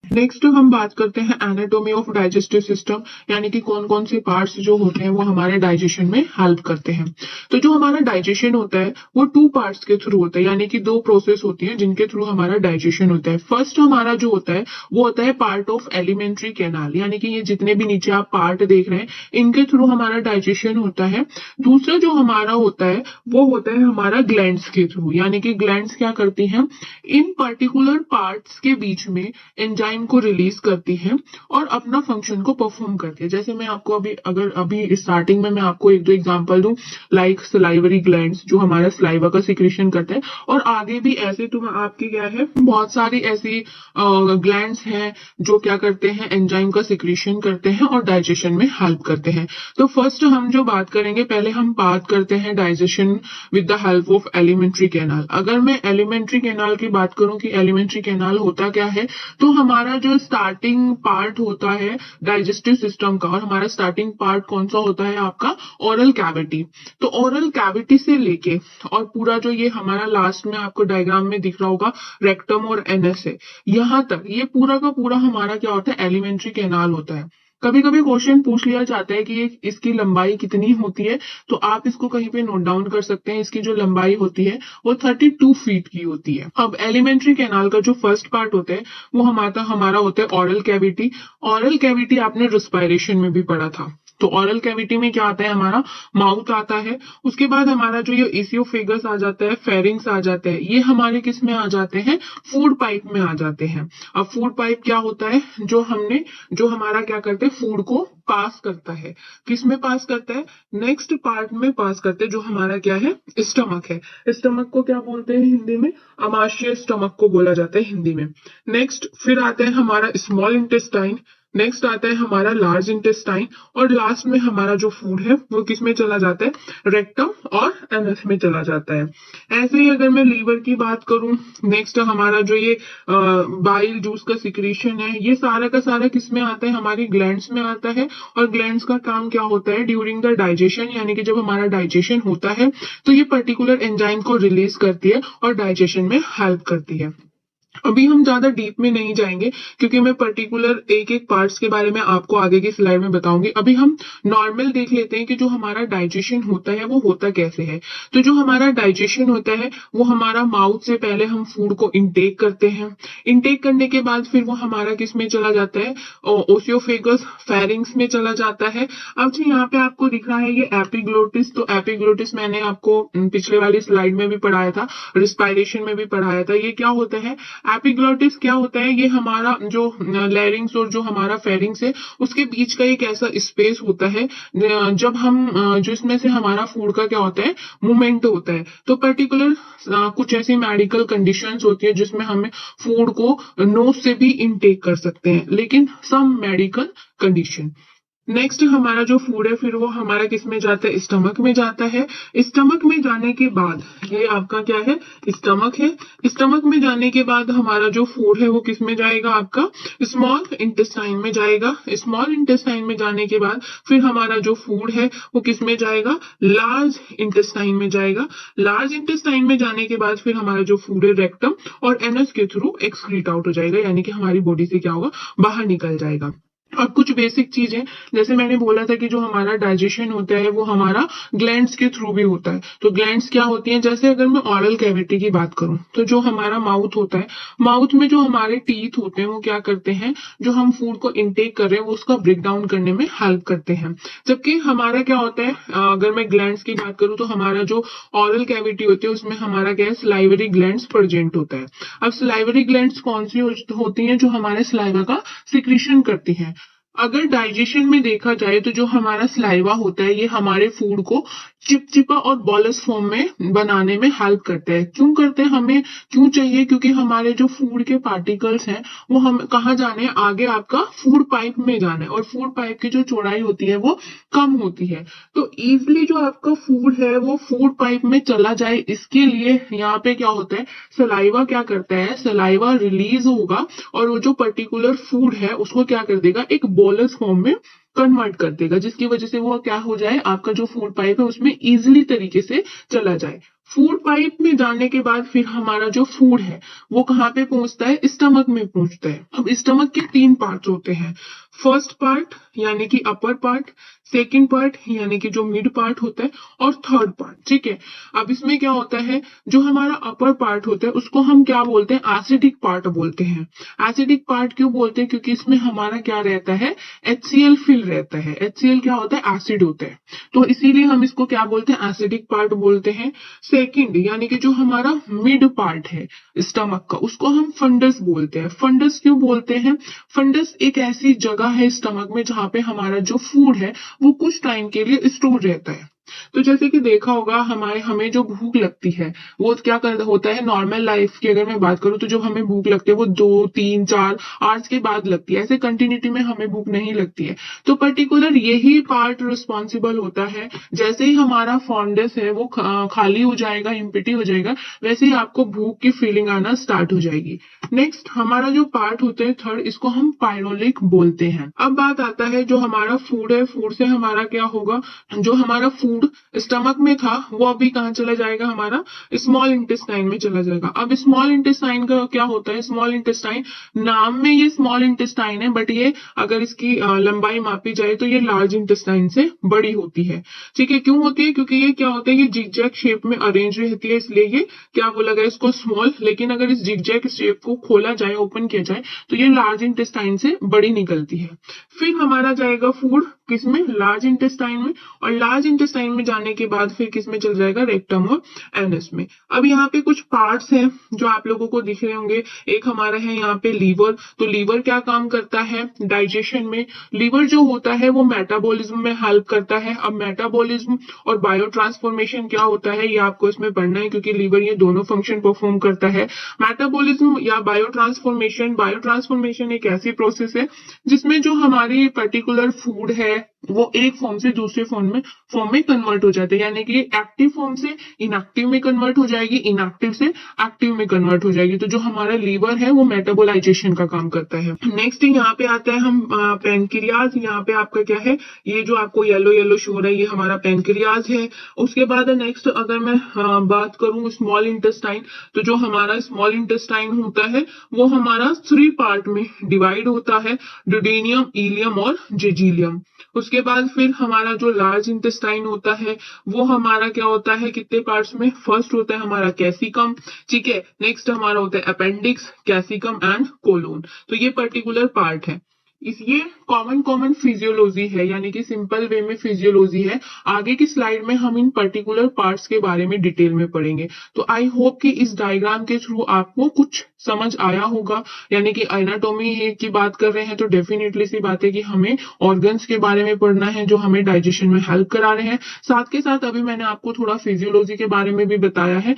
Next हम बात करते हैं एनाटॉमी ऑफ डाइजेस्टिव सिस्टम, यानी कि कौन कौन से पार्ट्स जो होते हैं वो हमारे डाइजेशन में हेल्प करते हैं। तो जो हमारा डाइजेशन होता है वो टू पार्ट्स के थ्रू होता है, यानी कि दो प्रोसेस होती है जिनके थ्रू हमारा डाइजेशन होता है। फर्स्ट हमारा जो होता है वो होता है पार्ट ऑफ एलिमेंट्री कैनाल, यानी कि ये जितने भी नीचे आप पार्ट देख रहे हैं इनके थ्रू हमारा डाइजेशन होता है। दूसरा जो हमारा होता है वो होता है हमारा ग्लैंड्स के थ्रू, यानी कि ग्लैंड्स क्या करती हैं, इन पर्टिकुलर पार्ट्स के बीच में एंजाइम को रिलीज करती है और अपना फंक्शन को परफॉर्म करती है। जैसे मैं आपको अभी स्टार्टिंग में मैं आपको एक दो एग्जांपल दूं, लाइक सलाइवरी ग्लैंड्स जो हमारा सलाइवा का सिक्रीशन करते हैं, और आगे भी ऐसे तो आपकी क्या है बहुत सारी ऐसी ग्लैंड्स हैं जो क्या करते हैं, एंजाइम का सिक्रीशन करते हैं और डाइजेशन में हेल्प करते हैं। तो फर्स्ट हम जो बात करेंगे, पहले हम बात करते हैं digestion with the help of alimentary canal. अगर मैं एलिमेंट्री कैनाल की बात करूं कि एलिमेंट्री कैनाल होता क्या है, तो हमारा जो स्टार्टिंग पार्ट होता है डाइजेस्टिव सिस्टम का, और हमारा स्टार्टिंग पार्ट कौन सा होता है आपका, ओरल कैविटी। तो ओरल कैविटी से लेके और पूरा जो ये हमारा लास्ट में आपको डायग्राम में दिख रहा होगा रेक्टम और एनएस है, यहाँ तक ये पूरा का पूरा हमारा क्या होता है, एलिमेंट्री कैनाल होता है। कभी कभी क्वेश्चन पूछ लिया जाता है कि इसकी लंबाई कितनी होती है, तो आप इसको कहीं पे नोट डाउन कर सकते हैं। इसकी जो लंबाई होती है वो 32 फीट की होती है। अब एलिमेंट्री कैनाल का जो फर्स्ट पार्ट होता है वो हमारा होता है ऑरल कैविटी। ऑरल कैविटी आपने रिस्पायरेशन में भी पढ़ा था। तो ऑरल कैविटी में क्या आता है, हमारा माउथ आता है, उसके बाद हमारा जो ये इसियोफेगस आ जाता है, फेरिंग्स आ जाता है, ये हमारे किस में आ जाते हैं, फूड पाइप में आ जाते हैं। अब फूड पाइप क्या होता है, जो हमारा क्या करते हैं, फूड को पास करता है। किस में पास करता है, नेक्स्ट पार्ट में पास करते हैं, जो हमारा क्या है, स्टमक है। स्टमक को क्या बोलते हैं हिंदी में, अमाशय स्टमक को बोला जाता है हिंदी में। नेक्स्ट फिर आता है हमारा स्मॉल इंटेस्टाइन, नेक्स्ट आता है हमारा लार्ज इंटेस्टाइन, और लास्ट में हमारा जो फूड है वो किस में चला जाता है, रेक्टम और एनस में चला जाता है। ऐसे ही अगर मैं लीवर की बात करूं, नेक्स्ट हमारा जो ये बाइल जूस का सिक्रीशन है, ये सारा का सारा किस में आता है, हमारी ग्लैंड्स में आता है। और ग्लैंड्स का काम क्या होता है, ड्यूरिंग द डाइजेशन, यानी कि जब हमारा डाइजेशन होता है तो ये पर्टिकुलर एंजाइम को रिलीज करती है और डाइजेशन में हेल्प करती है। अभी हम ज्यादा डीप में नहीं जाएंगे क्योंकि मैं पर्टिकुलर एक एक पार्ट्स के बारे में आपको आगे की स्लाइड में बताऊंगी। अभी हम नॉर्मल देख लेते हैं कि जो हमारा डाइजेशन होता है वो होता कैसे है। तो जो हमारा डाइजेशन होता है वो हमारा माउथ से पहले हम फूड को इंटेक करते हैं। इंटेक करने के बाद फिर वो हमारा किस में चला जाता है, ओसियोफेगस फेरिंग्स में चला जाता है। अब जी यहाँ पे आपको दिख रहा है ये एपिग्लोटिस। तो एपिग्लोटिस मैंने आपको पिछले वाली स्लाइड में भी पढ़ाया था, रिस्पायरेशन में भी पढ़ाया था। ये क्या होता है, एपिग्लोटिस क्या होता है, ये हमारा जो लैरिंग्स और जो हमारा फेरिंग्स है उसके बीच का एक ऐसा स्पेस होता है जब हम जो इसमें से हमारा फूड का क्या होता है, मूवमेंट होता है। तो पर्टिकुलर कुछ ऐसी मेडिकल कंडीशंस होती है जिसमें हमें फूड को नोज से भी इनटेक कर सकते हैं, लेकिन सम मेडिकल कंडीशन। नेक्स्ट हमारा जो फूड है फिर वो हमारा किस में जाता है, स्टमक में जाता है। स्टमक में जाने के बाद ये आपका क्या है, स्टमक है। स्टमक में जाने के बाद हमारा जो फूड है वो किस में जाएगा, आपका स्मॉल इंटेस्टाइन में जाएगा। स्मॉल इंटेस्टाइन में जाने के बाद फिर हमारा जो फूड है वो किस में जाएगा, लार्ज इंटेस्टाइन में जाएगा। लार्ज इंटेस्टाइन में जाने के बाद फिर हमारा जो फूड है रेक्टम और एनस के थ्रू एक्सक्रीट आउट हो जाएगा, यानी कि हमारी बॉडी से क्या होगा, बाहर निकल जाएगा। और कुछ बेसिक चीजें, जैसे मैंने बोला था कि जो हमारा डाइजेशन होता है वो हमारा ग्लैंड्स के थ्रू भी होता है। तो ग्लैंड्स क्या होती हैं, जैसे अगर मैं ऑरल कैविटी की बात करूं तो जो हमारा माउथ होता है, माउथ में जो हमारे टीथ होते हैं वो क्या करते हैं, जो हम फूड को इनटेक कर रहे हैं वो उसका ब्रेक डाउन करने में हेल्प करते हैं। जबकि हमारा क्या होता है, अगर मैं ग्लैंड्स की बात करूं तो हमारा जो ऑरल कैविटी होती है उसमें हमारा क्या है, सलाइवरी ग्लैंड्स प्रेजेंट होता है। अब सलाइवरी ग्लैंड्स कौन सी होती हैं, जो हमारे सलाइवा का सिक्रीशन करती हैं। अगर डाइजेशन में देखा जाए तो जो हमारा सलाइवा होता है ये हमारे फूड को चिपचिपा और बॉलस फॉर्म में बनाने में हेल्प करता है। क्यों करते हैं, हमें क्यों चाहिए, क्योंकि हमारे जो फूड के पार्टिकल्स हैं वो हम कहाँ जाने हैं, आगे आपका फूड पाइप में जाना है, और फूड पाइप की जो चौड़ाई होती है वो कम होती है। तो इजिली जो आपका फूड है वो फूड पाइप में चला जाए, इसके लिए यहाँ पे क्या होता है, सलाइवा क्या करता है, सलाइवा रिलीज होगा और वो जो पर्टिकुलर फूड है उसको क्या कर देगा, एक बोलस फॉर्म में कन्वर्ट कर देगा, जिसकी वजह से वो क्या हो जाए, आपका जो फूड पाइप है उसमें इजिली तरीके से चला जाए। फूड पाइप में जाने के बाद फिर हमारा जो फूड है वो कहाँ पे पहुंचता है, स्टमक में पहुंचता है। अब स्टमक के 3 पार्ट्स होते हैं, फर्स्ट पार्ट यानी कि अपर पार्ट, सेकंड पार्ट यानी कि जो मिड पार्ट होता है, और थर्ड पार्ट। ठीक है, अब इसमें क्या होता है, जो हमारा अपर पार्ट होता है उसको हम क्या बोलते हैं, एसिडिक पार्ट बोलते हैं। एसिडिक पार्ट क्यों बोलते हैं, क्योंकि इसमें हमारा क्या रहता है, HCl फिल रहता है। HCl क्या होता है, एसिड होता है, तो इसीलिए हम इसको क्या बोलते हैं, एसिडिक पार्ट बोलते हैं। सेकंड यानी कि जो हमारा मिड पार्ट है स्टमक का, उसको हम फंडस बोलते हैं। फंडस क्यों बोलते हैं, फंडस एक ऐसी जगह है स्टमक में जहां पे हमारा जो फूड है वो कुछ टाइम के लिए स्टोर रहता है। तो जैसे कि देखा होगा, हमारे हमें जो भूख लगती है वो क्या कर होता है, नॉर्मल लाइफ की अगर मैं बात करूं तो जब हमें भूख लगती है वो 2 3 4 आवर्स के बाद लगती है, ऐसे कंटिन्यूटी में हमें भूख नहीं लगती है। तो पर्टिकुलर यही पार्ट रिस्पॉन्सिबल होता है, जैसे ही हमारा फॉन्डस है वो खाली हो जाएगा, इम्पिटी हो जाएगा, वैसे ही आपको भूख की फीलिंग आना स्टार्ट हो जाएगी। नेक्स्ट हमारा जो पार्ट होता है थर्ड, इसको हम पायरोलिक बोलते हैं। अब बात आता है जो हमारा फूड है, फूड से हमारा क्या होगा, जो हमारा फूड स्टमक में था वो अभी कहाँ चला जाएगा, हमारा स्मॉल इंटेस्टाइन में चला जाएगा। अब स्मॉल इंटेस्टाइन का क्या होता है, स्मॉल इंटेस्टाइन नाम में ये स्मॉल इंटेस्टाइन है, बट ये अगर इसकी लंबाई मापी जाए तो ये लार्ज इंटेस्टाइन से बड़ी होती है। ठीक है, क्यों होती है, क्योंकि ये क्या होता है, ये जिगजैग शेप में अरेंज रहती है, इसलिए ये क्या बोला गया इसको, स्मॉल। लेकिन अगर इस जिगजैग शेप को खोला जाए, ओपन किया जाए, तो ये लार्ज इंटेस्टाइन से बड़ी निकलती है। फिर हमारा जाएगा फूड किसमें, लार्ज इंटेस्टाइन में, और लार्ज इंटेस्टाइन में जाने के बाद फिर किसमें चल जाएगा, रेक्टम और एनस में। अब यहाँ पे कुछ पार्ट्स हैं जो आप लोगों को दिख रहे होंगे। एक हमारा है यहाँ पे लीवर। तो लीवर क्या काम करता है डाइजेशन में, लीवर जो होता है वो मेटाबॉलिज्म में हेल्प करता है। अब मेटाबॉलिज्म और बायो ट्रांसफॉर्मेशन क्या होता है ये आपको इसमें पढ़ना है, क्योंकि लीवर ये दोनों फंक्शन परफॉर्म करता है। मेटाबॉलिज्म या बायो ट्रांसफॉर्मेशन, बायो ट्रांसफॉर्मेशन एक ऐसी प्रोसेस है जिसमें जो हमारी पर्टिकुलर फूड है वो एक फॉर्म से दूसरे फॉर्म में कन्वर्ट हो जाते हैं, यानी कि एक्टिव फॉर्म से इनएक्टिव में कन्वर्ट हो जाएगी, इनएक्टिव से एक्टिव में कन्वर्ट हो जाएगी। तो जो हमारा लीवर है वो मेटाबोलाइजेशन का काम करता है। नेक्स्ट यहाँ पे आता है हम पेनक्रियाज। यहाँ पे आपका क्या है, ये जो आपको येलो येलो शो हो रहा है ये हमारा पेनक्रियाज है। उसके बाद नेक्स्ट अगर मैं बात करूं स्मॉल इंटेस्टाइन, तो जो हमारा स्मॉल इंटेस्टाइन होता है वो हमारा 3 पार्ट में डिवाइड होता है, ड्यूडेनियम, इलियम और जेजीलियम। उसके बाद फिर हमारा जो लार्ज इंटेस्टाइन होता है वो हमारा क्या होता है, कितने पार्ट्स में, फर्स्ट होता है हमारा कैसिकम। ठीक है, नेक्स्ट हमारा होता है अपेंडिक्स, कैसिकम एंड कोलोन। तो ये पर्टिकुलर पार्ट है। इस ये कॉमन फिजियोलॉजी है, यानी कि सिंपल वे में फिजियोलॉजी है। आगे की स्लाइड में हम इन पर्टिकुलर पार्ट्स के बारे में डिटेल में पढ़ेंगे। तो आई होप कि इस डायग्राम के थ्रू आपको कुछ समझ आया होगा। यानी कि एनाटॉमी की बात कर रहे हैं तो डेफिनेटली सी बात है कि हमें ऑर्गन्स के बारे में पढ़ना है जो हमें डाइजेशन में हेल्प करा रहे हैं। साथ के साथ अभी मैंने आपको थोड़ा फिजियोलॉजी के बारे में भी बताया है।